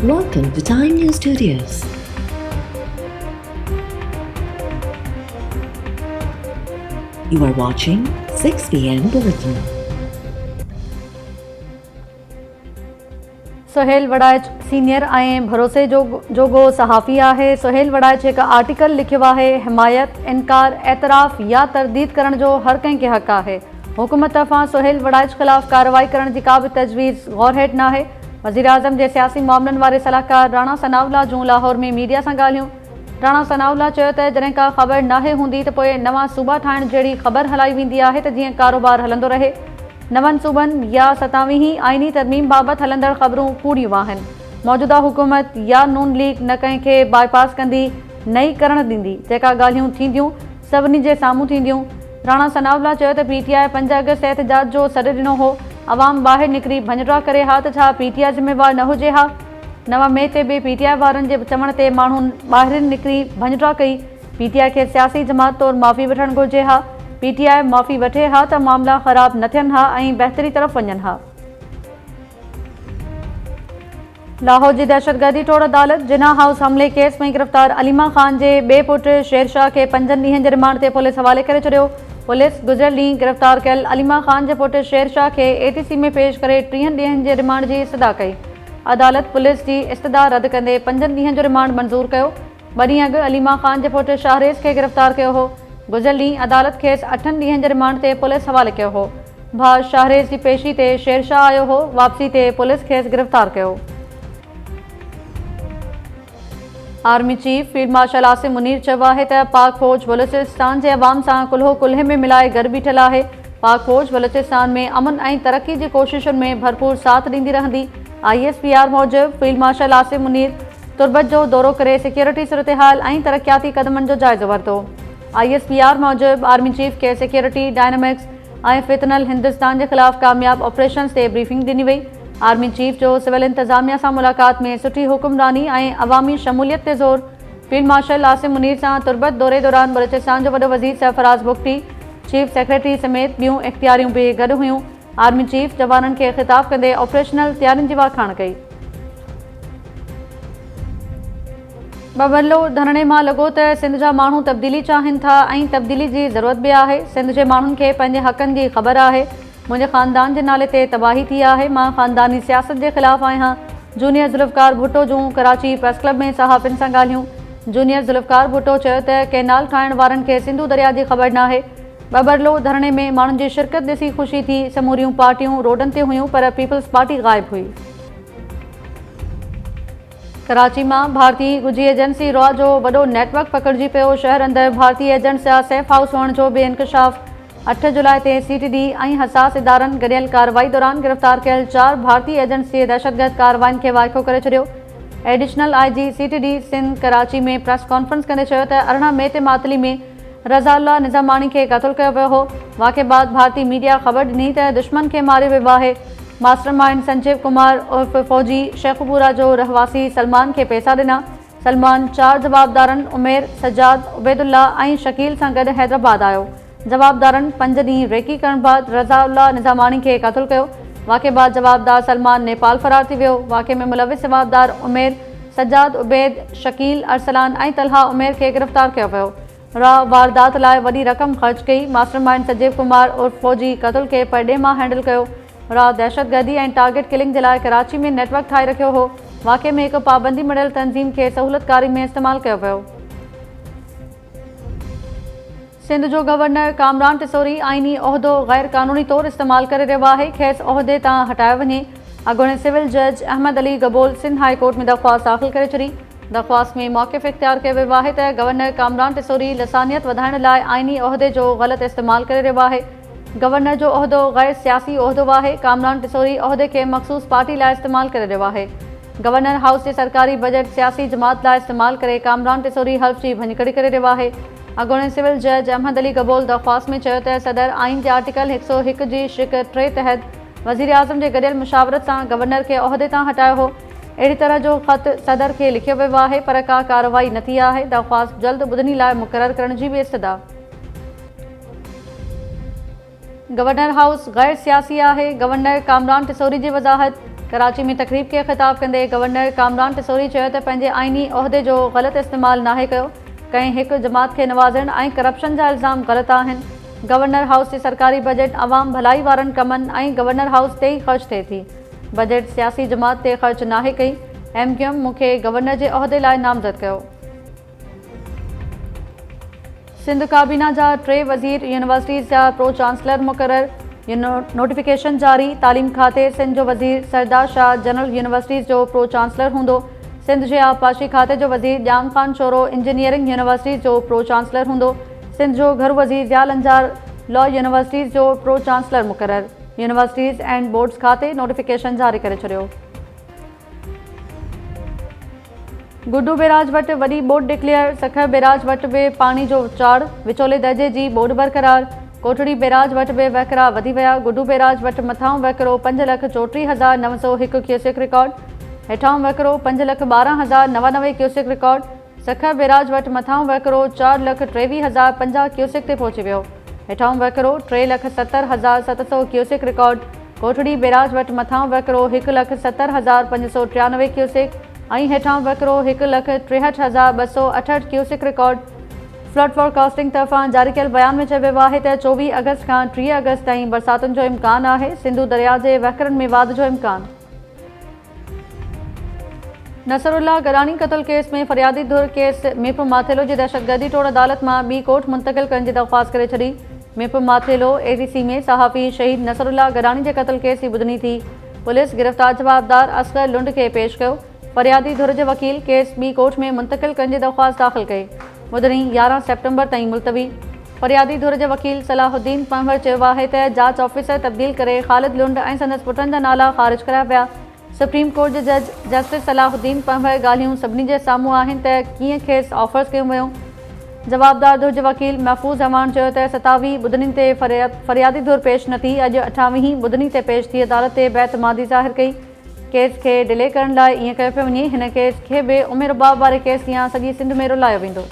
Welcome to Time News Studios. You are watching 6 p.m. Bulletin. Sohail Waraich senior ऐं भरोसे जोगो सहाफ़ी है। सोहेल वड़ाइच एक आर्टिकल लिखियो है। हिमायत, इनकार, एतराफ़ या तरदीद करण जो हर कंहिं खे हक़ है। हुकूमत तरफ़ां सोहेल वड़ाइच ख़िलाफ़ कार्रवाई करण जी का भी तजवीज़ गौर हेठि न आहे। वज़ीर आज़म जे सियासी मामलनि वारे सलाहकार राणा सनाउल्ला जूं लाहौर में मीडिया सां ॻाल्हियूं। राणा सनाउल्ला चयो त जॾहिं का ख़बर नाहे हूंदी त पोइ नवां सूबा ठाहिण जहिड़ी ख़बर हलाई वेंदी आहे त जीअं कारोबार हलंदो रहे। नवनि सूबनि या 27 आइनी तरमीम बाबति हलंदड़ ख़बरूं कूड़ियूं आहिनि। मौजूदा हुकूमत या नून लीग न कंहिंखे बाईपास कंदी, नई करण ॾींदी। जेका ॻाल्हियूं थींदियूं सभिनी जे साम्हूं थींदियूं। राणा सनाउल्ला चयो त PTI 5 अगस्त एहतजाज जो सॾु ॾिनो हो। आवाम ॿाहिरि निकिरी भञिड़ा करे हा त छा PTI ज़िम्मेवार न हुजे हा? 9 मई ते बि PTI वारनि जे चवण ते माण्हुनि ॿाहिरि निकिरी भञिड़ा कई। PTI खे सियासी जमात तौरु माफ़ी वठणु घुरिजे हा। PTI माफ़ी वठे हा त मामला ख़राब न थियनि हा ऐं बहितरी तरफ़ वञनि हा। लाहौर जी दहशतगर्दी टोड़ अदालत जिना हाउस हमले केस में गिरफ़्तार अलीमा ख़ान जे ॿिए पुटु शेरशाह खे 5 ॾींहनि जे रिमांड ते पुलिस हवाले करे छॾियो। पुलिस गुज़िरियल ॾींहुं गिरफ़्तार कयल अलीमा ख़ान जे पुटु शेरशाह खे ATC में पेश करे 30 ॾींहनि जे रिमांड जी इस्तदा कई। अदालत पुलिस जी इस्तदा रद्द कंदे 5 ॾींहनि जो रिमांड मंज़ूर कयो। 2 ॾींहं अॻु अलीमा ख़ान जे पुटु शाहरेज़ खे गिरफ़्तार कयो हो। गुज़िरियल ॾींहुं अदालत खेसि 8 ॾींहनि जे रिमांड ते पुलिस हवाले कयो हो। भाउ शाहरेज़ जी पेशी ते शेरशाह आयो हो। वापसी ते पुलिस खेसि गिरफ़्तार कयो। Army chief field marshal Asim Munir चयो आहे त पाक फ़ौज बलूचिस्तान जे अवाम सां कुल्हो कुल्हे में मिलाए गॾु बीठल आहे। पाक फ़ौज बलूचिस्तान में अमन ऐं तरक़ी जी कोशिशुनि में भरपूर साथ ॾींदी रहंदी। ISPR मूजिबि फील्ड मार्शल आसिम मुनीर तुर्बत जो दौरो करे सिक्योरिटी सूरतहाल ऐं तरक़ियाती क़दमनि जो जाइज़ो वरितो। ISPR मूजिबि आर्मी चीफ खे सिक्योरिटी डायनामिक्स ऐं फितनल हिंदुस्तान जे ख़िलाफ़ कामयाब ऑपरेशन्स ते ब्रीफिंग ॾिनी वई। आर्मी चीफ जो सिविल इंतज़ामिया सां मुलाक़ात में सुठी हुकुमरानी ऐं अवामी शमूलियत ते ज़ोर। फील्ड मार्शल आसिम मुनीर सां तुर्बत दौरे दौरान बलूचिस्तान जो वॾो वज़ीर सरफराज़ बुगटी, चीफ सेक्रेटरी समेत ॿियूं इख़्तियारियूं बि गॾु हुयूं। आर्मी चीफ जवाननि खे ख़िताब कंदे ऑपरेशनल तयारियुनि जी वाखाण कई। बबरलो धरणे मां लॻो त सिंध जा माण्हू तब्दीली चाहिनि था ऐं तब्दीली जी ज़रूरत बि आहे। सिंध जे माण्हुनि खे पंहिंजे हक़नि जी ख़बर आहे। मुंहिंजे ख़ानदान जे नाले ते तबाही थी आहे। मां ख़ानदानी सियासत जे ख़िलाफ़ आहियां। जूनियर ज़ुल्फ़कार भुट्टो जूं कराची प्रेस क्लब में सहाफ़ियुनि सां ॻाल्हियूं। जूनियर ज़ुल्फ़कार भुट्टो चयो त कैनाल ठाहिण वारनि खे सिंधु दरिया जी ख़बर नाहे। बबरलो धरणे में माण्हुनि जी शिरकत ॾिसी ख़ुशी थी। समूरियूं पार्टियूं रोडनि ते हुयूं पर पीपल्स पार्टी ग़ाइबु हुई। कराची मां भारतीय ॻुझी एजेंसी रॉ जो वॾो नेटवर्क पकड़िजी पियो। शहर अंदरि भारतीय एजेंट्स जा सेफ हाउस हुअण जो बि इंकशाफ। 8 जुलाई ते CTD ऐं हसास इदारनि गॾियल कार्रवाई दौरान गिरफ़्तार कयल 4 भारतीय एजेंट्स जे दहशतगर्द कार्रवाइनि खे वाइको करे छॾियो। Additional IG CTD Sindh Karachi में प्रेस कॉन्फ्रेंस कंदे चयो त 18 मई ते मातली में रज़ाउल्लाह निज़ामानी खे क़त्ल कयो वियो हो। वाक़े बाद भारतीय मीडिया ख़बर ॾिनी त दुश्मन खे मारियो वियो आहे। मास्टरमाइंड संजीव कुमार उर्फ फौजी शेखपुरा जो रहवासी सलमान खे पैसा ॾिना। सलमान 4 जवाबदारनि उमेर, सजाद, उबैदुल्ला ऐं शकील सां गॾु हैदराबाद आयो। जवाबदारनि 5 ॾींहं रेकी करण बाद रज़ाउल्लाह निज़ामानी खे क़त्ल कयो। वाक़े बाद जवाबदार सलमान नेपाल फ़रार थी वियो। वाक़े में मुलविस जवाबदार उमेर, सजाद, उबैद, शकील, अरसलान ऐं तलहा उमेर खे गिरफ़्तार कयो वियो। वारदात लाइ वॾी रक़म ख़र्च कई। मास्टरमाइंड संजीव कुमार उर्फ फौजी क़त्ल खे परॾे मां हैंडल कयो। दहशतगर्दी ऐं टारगेट किलिंग जे लाइ कराची में नेटवर्क ठाहे रखियो हो। वाक़े में हिकु पाबंदी मिलियल तंज़ीम खे सहूलतकारी में इस्तेमालु कयो वियो। सिंध जो गवर्नर कामरान टिसोरी आइनी उहिदो ग़ैर क़ानूनी तौरु इस्तेमालु करे रहियो आहे। खेसि उहिदे तां हटायो वञे। अॻूणे सिविल जज अहमद अली गबोल सिंध हाई कोर्ट में दरख़्वास्त दाख़िल करे छॾी। दरख़्वास्त में मौक़िफ़ इख़्तियार कयो वियो आहे त गवर्नर कामरान टिसोरी लसानियत वधाइण लाइ आइनी उहिदे जो ग़लति इस्तेमालु करे रहियो आहे। गवर्नर जो उहिदो ग़ैर सियासी उहिदो आहे। कामरान टिसोरी उहिदे खे मख़सूस पार्टी लाइ इस्तेमालु करे रहियो आहे। गवर्नर हाउस जे सरकारी बजट सियासी जमात लाइ इस्तेमालु करे कामरान टिसोरी हल्फ़ जी भञकड़ी करे रहियो आहे। अॻूणे सिविल जज अहमद अली गबोल दरख़्वास्त में चयो त सदर आइन जे आर्टिकल 101 जी शिक 3 तहत वज़ीर आज़म जे गॾियल मुशावरत सां गवर्नर खे उहिदे तां हटायो हो। अहिड़ी तरह जो ख़त सदर खे लिखियो वियो आहे पर का कार्रवाई न थी आहे। दरख़्वास्त जल्द ॿुधनी लाइ मुक़ररु करण जी बि इस्तदा। गवर्नर हाउस गैर सियासी आहे। गवर्नर कामरान टिसोरी जी वज़ाहत कराची में तकरीब खे ख़िताब कंदे गवर्नर कामरान टिसोरी चयो त पंहिंजे आइनी उहिदे जो ग़लति इस्तेमालु नाहे कयो। कंहिं हिकु जमात खे नवाज़ण ऐं करप्शन जा इल्ज़ाम ग़लति आहिनि। गवर्नर हाउस जी सरकारी बजट अवाम भलाई वारनि कमनि ऐं गवर्नर हाउस ते ई ख़र्च थिए थी। बजट सियासी जमात ते ख़र्च नाहे कई। MQM मूंखे गवर्नर जे उहिदे लाइ नामज़द कयो। सिंध काबीना जा 3 वज़ीर यूनिवर्सिटीज़ जा प्रो चांसलर मुक़रर। नोटिफिकेशन जारी। तालीम खाते सिंध जो वज़ीर सरदार शाह जनरल यूनिवर्सिटीज़ जो प्रो चांसलर हूंदो। सिंध जे आबपाशी खाते जो वज़ीर ॼाम ख़ान शोरो इंजीनियरिंग यूनिवर्सिटीज़ जो प्रो चांसलर हूंदो। सिंध जो घर वज़ीर ज़ियाल अंजार लॉ यूनिवर्सिटीज़ जो प्रो चांसलर मुक़रर। यूनिवर्सिटीज़ एंड बोर्ड्स खाते नोटिफिकेशन जारी करे छॾियो। गुड्डू बैराज वटि वॾी ॿोॾि डिक्लेयर। सखर बैराज वटि बि पाणी जो चाड़। विचोले दर्जे जी ॿोॾि बरक़रार। कोठड़ी बैराज वटि बि वहिकिरा वधी विया। गुड्डू बैराज वटि मथां वहिकिरो 5,34,901 क्यूसेक रिकॉर्ड। हेठां वहिकिरो 5,12,099 क्यूसेक रिकॉर्ड। सखर बैराज वटि मथां वहिकिरो 4,23,050 क्यूसेक ते पहुची वियो। हेठां वहिकिरो 3,70,700 क्यूसेक रिकॉर्ड। कोठड़ी बैराज वटि मथां वहिकिरो 1,70,593 क्यूसेक ऐं हेठां वहिकिरो 1,63,268 क्यूसेक रिकॉर्ड। फ्लड फोरकास्टिंग तरफ़ां जारी कयल बयान में चयो वियो आहे त 24 अगस्त खां 30 अगस्त ताईं बरसातुनि जो इम्कान आहे। सिंधु दरिया जे वहिकरनि में वाध जो इम्कान। नसरुल्ला गरानी क़त्ल केस में फरियादी धुर केस मीरपुर माथेलो जी दहशतगर्दी टोड़ अदालत मां ॿी कोर्ट मुंतक़िल करण जी दरख़्वास्त करे छॾी। मीरपुर माथेलो ADC में सहाफ़ी शहीद नसरुल्ला गरानी जे क़त्ल केस जी ॿुधणी थी। पुलिस गिरफ़्तार जवाबदार असगर लुंड खे पेश कयो। फरियादी धुर जे वकील केस ॿी कोर्ट में मुंतक़िल करण जी दरख़्वास्त दाख़िल कई। ॿुधणी 11 सेप्टेम्बर ताईं मुलतवी। फरियादी धुर जे वकील सलाहुद्दीन पंवर चयो आहे त जांच ऑफिसर तब्दील करे ख़ालिद लुंड ऐं संदसि पुटनि जा नाला ख़ारिज कराया विया। सुप्रीम कोर्ट जे जज जस्टिस सलाहुद्दीन पंवर ॻाल्हियूं सभिनी जे साम्हूं आहिनि त कीअं खेसि ऑफर्स कयूं वियूं। जवाबदार धुर जे वकील महफ़ूज़ अहमान चयो त 27 ॿुधणी ते फरियादी धुर पेश न थी। अॼु 28 ॿुधणी ते पेश थी अदालत ते बेतमादी ज़ाहिर कई। केस खे डिले करण लाइ ईअं कयो पियो वञे। हिन केस खे बि उमिरि बाब वारे केस या सॼी सिंध में रुलायो वेंदो।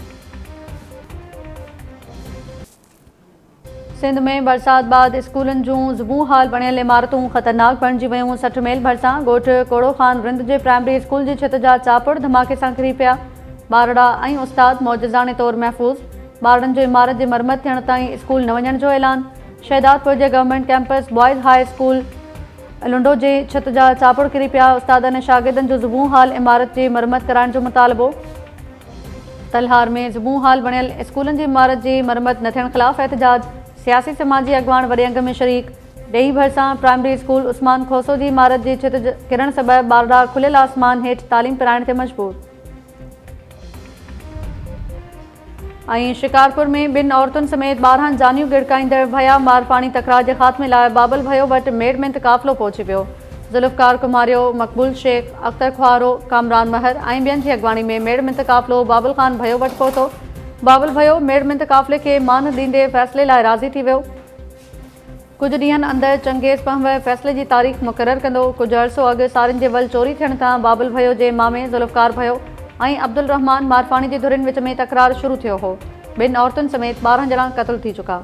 सिंध में बरसात बाद स्कूलनि जूं ज़ुबू हाल बणियल इमारतूं ख़तरनाक बणिजी वियूं। 60 मील भरिसां ॻोठु कोड़ो ख़ान रिंद जे प्राइमरी स्कूल जी छित जा चापड़ धमाके सां किरी पिया। ॿारड़ा ऐं उस्ताद मौजज़ाने तौरु महफ़ूज़। ॿारनि जो इमारत जी मरमत थियण ताईं स्कूल न वञण जो ऐलान। शहदादपुर जे government campus boys high school Lundo जी छित जा चापड़ किरी पिया। उस्तादनि ऐं शागिर्दनि जो ज़ुबू हाल इमारत जी मरमत कराइण जो मुतालबो। तलहार में ज़ुबू हाल बणियल स्कूलनि जी इमारत जी मरमत न थियण ख़िलाफ़ एहतजाज। सियासी समाजी अॻवान वॾे अंग में शरीक। ॾेई भरिसां प्राइमरी स्कूल उस्मान खोसो जी इमारत जी छित किरण सबबि ॿारड़ा खुलियल आसमान हेठि तालीम पिराइण ते मजबूर। ऐं शिकारपुर में 2 औरतुनि समेत 12 जानियूं गिड़काईंदड़ भया मारपाणी तकरार जे ख़ात्मे लाइ बाबल भयो वटि मेड़मिंत काफ़िलो पहुची वियो। ज़ुल्फ़कार कुमारियो, मक़बूल शेख, अख़्तर ख्वारो, कामरान महर ऐं ॿियनि जी अॻवानी में मेड़मिंत काफ़िलो बाबल ख़ान भयो वटि पहुतो। बाबल भयो मेड़मिंत काफ़िले खे मान ॾींदे फ़ैसिले लाइ राज़ी थी वियो। कुझु ॾींहंनि अंदरि चंगेज़ पंवर फ़ैसिले जी तारीख़ मुक़ररु कंदो। कुझु अरसो अॻु सारियुनि जे वल चोरी थियण तां बाबल भयो जे मामे ज़ुल्फ़कार भयो ऐं अब्दुल रहमान मारफाणी जी धुरियुनि विच में तकरार शुरू थियो हो। 2 औरतुनि समेत 12 ॼणा क़त्ल थी चुका।